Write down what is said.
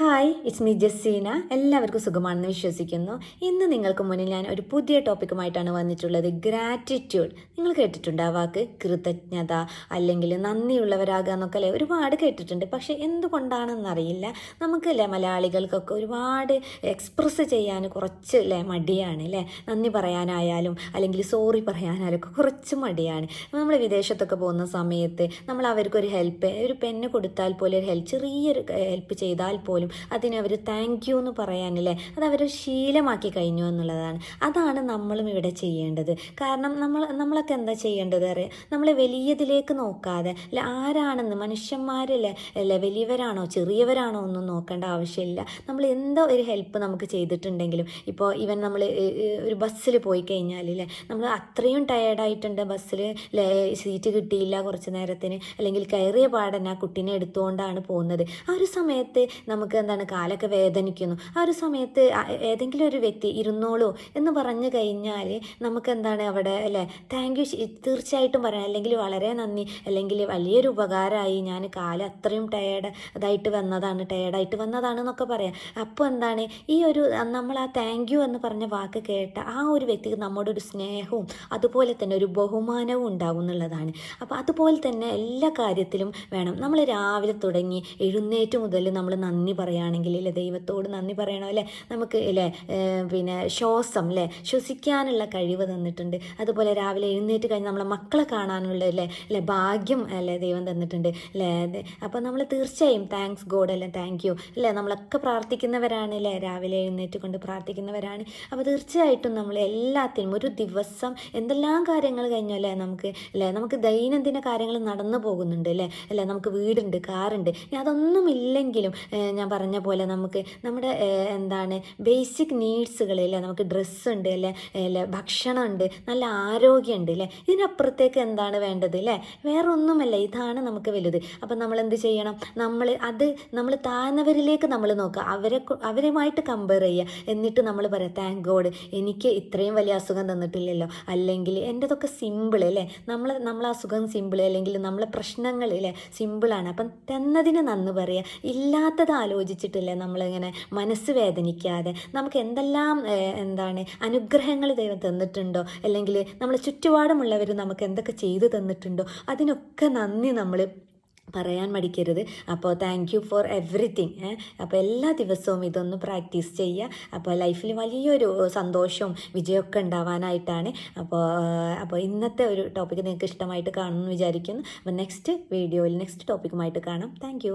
Hi, it's me Jaseena. എല്ലാവർക്കും സുഖമാണെന്ന് വിശ്വസിക്കുന്നു. ഇന്ന് നിങ്ങൾക്ക് മുന്നിൽ ഞാൻ ഒരു പുതിയ ടോപ്പിക്കുമായിട്ടാണ് വന്നിട്ടുള്ളത്. ഗ്രാറ്റിറ്റ്യൂഡ്. നിങ്ങൾ കേട്ടിട്ടുണ്ട് ആ വാക്ക്? കൃതജ്ഞത അല്ലെങ്കിൽ നന്ദിയുള്ളവരാകുക എന്നൊക്കെ അല്ലേ ഒരുപാട് കേട്ടിട്ടുണ്ട്. പക്ഷേ എന്തുകൊണ്ടാണെന്നറിയില്ല, നമുക്കല്ലേ മലയാളികൾക്കൊക്കെ ഒരുപാട് എക്സ്പ്രസ് ചെയ്യാൻ കുറച്ച് മടിയാണ് അല്ലേ. നന്ദി പറയാനായാലും അല്ലെങ്കിൽ സോറി പറയാനായാലും ഒക്കെ കുറച്ച് മടിയാണ്. നമ്മൾ വിദേശത്തൊക്കെ പോകുന്ന സമയത്ത് നമ്മൾ അവർക്കൊരു ഹെൽപ്പ്, ഒരു പെണ്ണ് കൊടുത്താൽ പോലും ഒരു ചെറിയൊരു ഹെൽപ്പ് ചെയ്താൽ പോലും അതിനവർ താങ്ക് യു എന്ന് പറയാനല്ലേ, അത് അവർ ശീലമാക്കി കഴിഞ്ഞു എന്നുള്ളതാണ്. അതാണ് നമ്മളും ഇവിടെ ചെയ്യേണ്ടത്. കാരണം നമ്മളൊക്കെ എന്താ ചെയ്യേണ്ടത് അറിയാം, നമ്മൾ വലിയതിലേക്ക് നോക്കാതെ ആരാണെന്ന്, മനുഷ്യന്മാരല്ലേ അല്ലേ, വലിയവരാണോ ചെറിയവരാണോ ഒന്നും നോക്കേണ്ട ആവശ്യമില്ല. നമ്മൾ എന്തോ ഒരു ഹെൽപ്പ് നമുക്ക് ചെയ്തിട്ടുണ്ടെങ്കിലും, ഇപ്പോൾ ഈവൻ നമ്മൾ ഒരു ബസ്സിൽ പോയി കഴിഞ്ഞാൽ നമ്മൾ അത്രയും ടയേർഡായിട്ടുണ്ട്, ബസ്സിൽ സീറ്റ് കിട്ടിയില്ല കുറച്ച് നേരത്തിന്, അല്ലെങ്കിൽ കയറിയ പാടന്നെ ആ കുട്ടീനെ എടുത്തുകൊണ്ടാണ് പോകുന്നത്. ആ ഒരു സമയത്ത് നമുക്ക് എന്താണ്, കാലൊക്കെ വേദനിക്കുന്നു. ആ ഒരു സമയത്ത് ഏതെങ്കിലും ഒരു വ്യക്തി ഇരുന്നോളൂ എന്ന് പറഞ്ഞു കഴിഞ്ഞാൽ നമുക്ക് എന്താണ് അവിടെ താങ്ക് യു തീർച്ചയായിട്ടും പറയാം, അല്ലെങ്കിൽ വളരെ നന്ദി, അല്ലെങ്കിൽ വലിയൊരു ഉപകാരമായി, ഞാൻ കാല് അത്രയും ടയേർഡായിട്ട് വന്നതാണ് എന്നൊക്കെ പറയാം. അപ്പോൾ എന്താണ്, ഈ ഒരു നമ്മൾ ആ താങ്ക് യു എന്ന് പറഞ്ഞ വാക്ക് കേട്ട ആ ഒരു വ്യക്തിക്ക് നമ്മുടെ ഒരു സ്നേഹവും അതുപോലെ തന്നെ ഒരു ബഹുമാനവും ഉണ്ടാവും എന്നുള്ളതാണ്. അപ്പോൾ അതുപോലെ തന്നെ എല്ലാ കാര്യത്തിലും വേണം. നമ്മൾ രാവിലെ തുടങ്ങി എഴുന്നേറ്റ് മുതൽ നമ്മൾ നന്ദി പറയുകയാണെങ്കിൽ ദൈവത്തോട് നന്ദി പറയണോ നമുക്ക് പിന്നെ ശ്വസിക്കാനുള്ള കഴിവ് തന്നിട്ടുണ്ട്. അതുപോലെ രാവിലെ എഴുന്നേറ്റ് കഴിഞ്ഞ് നമ്മളെ മക്കളെ കാണാനുള്ള ഭാഗ്യം ദൈവം തന്നിട്ടുണ്ട് അപ്പോൾ നമ്മൾ തീർച്ചയായും താങ്ക്സ് ഗോഡ് താങ്ക് യു നമ്മളൊക്കെ പ്രാർത്ഥിക്കുന്നവരാണ് രാവിലെ എഴുന്നേറ്റ് കൊണ്ട് പ്രാർത്ഥിക്കുന്നവരാണ്. അപ്പോൾ തീർച്ചയായിട്ടും നമ്മൾ എല്ലാത്തിനും ഒരു ദിവസം എന്തെല്ലാം കാര്യങ്ങൾ കഴിഞ്ഞാൽ നമുക്ക് ദൈനംദിന കാര്യങ്ങൾ നടന്നു പോകുന്നുണ്ട് നമുക്ക് വീടുണ്ട്, കാറുണ്ട്. അതൊന്നും ഇല്ലെങ്കിലും ഞാൻ പറഞ്ഞ പോലെ നമുക്ക് നമ്മുടെ എന്താണ് ബേസിക് നീഡ്സുകളില്ല, നമുക്ക് ഡ്രസ്സുണ്ട് ഭക്ഷണമുണ്ട്, നല്ല ആരോഗ്യമുണ്ട് ഇതിനപ്പുറത്തേക്ക് എന്താണ് വേണ്ടത് വേറെ ഒന്നുമല്ല. ഇതാണ് നമുക്ക് വലുത്. അപ്പം നമ്മൾ എന്ത് ചെയ്യണം, നമ്മൾ താഴ്ന്നവരിലേക്ക് നമ്മൾ നോക്കുക, അവരുമായിട്ട് കമ്പയർ ചെയ്യുക. എന്നിട്ട് നമ്മൾ പറയാം താങ്ക് ഗോഡ്, എനിക്ക് ഇത്രയും വലിയ അസുഖം തന്നിട്ടില്ലല്ലോ, അല്ലെങ്കിൽ എൻ്റെതൊക്കെ സിമ്പിൾ നമ്മളെ അസുഖം സിമ്പിൾ, അല്ലെങ്കിൽ നമ്മളെ പ്രശ്നങ്ങൾ സിമ്പിളാണ്. അപ്പം തന്നതിന് നന്ദി പറയുക. ഇല്ലാത്തത് ആലോചിച്ചിട്ടില്ല നമ്മളിങ്ങനെ മനസ്സ് വേദനിക്കാതെ നമുക്ക് എന്തെല്ലാം എന്താണ് അനുഗ്രഹങ്ങൾ ദൈവം തന്നിട്ടുണ്ടോ, അല്ലെങ്കിൽ നമ്മളെ ചുറ്റുപാടുമുള്ളവർ നമുക്ക് എന്തൊക്കെ ചെയ്തു തന്നിട്ടുണ്ടോ അതിനൊക്കെ നന്ദി നമ്മൾ പറയാൻ മടിക്കരുത്. അപ്പോൾ താങ്ക് യു ഫോർ എവറിത്തിങ്. അപ്പോൾ എല്ലാ ദിവസവും ഇതൊന്ന് പ്രാക്ടീസ് ചെയ്യുക. അപ്പോൾ ലൈഫിൽ വലിയൊരു സന്തോഷവും വിജയമൊക്കെ ഉണ്ടാവാനായിട്ടാണ്. അപ്പോൾ ഇന്നത്തെ ഒരു ടോപ്പിക്ക് നിങ്ങൾക്ക് ഇഷ്ടമായിട്ട് കാണുമെന്ന് വിചാരിക്കുന്നു. അപ്പോൾ നെക്സ്റ്റ് വീഡിയോയിൽ നെക്സ്റ്റ് ടോപ്പിക്കുമായിട്ട് കാണാം. താങ്ക്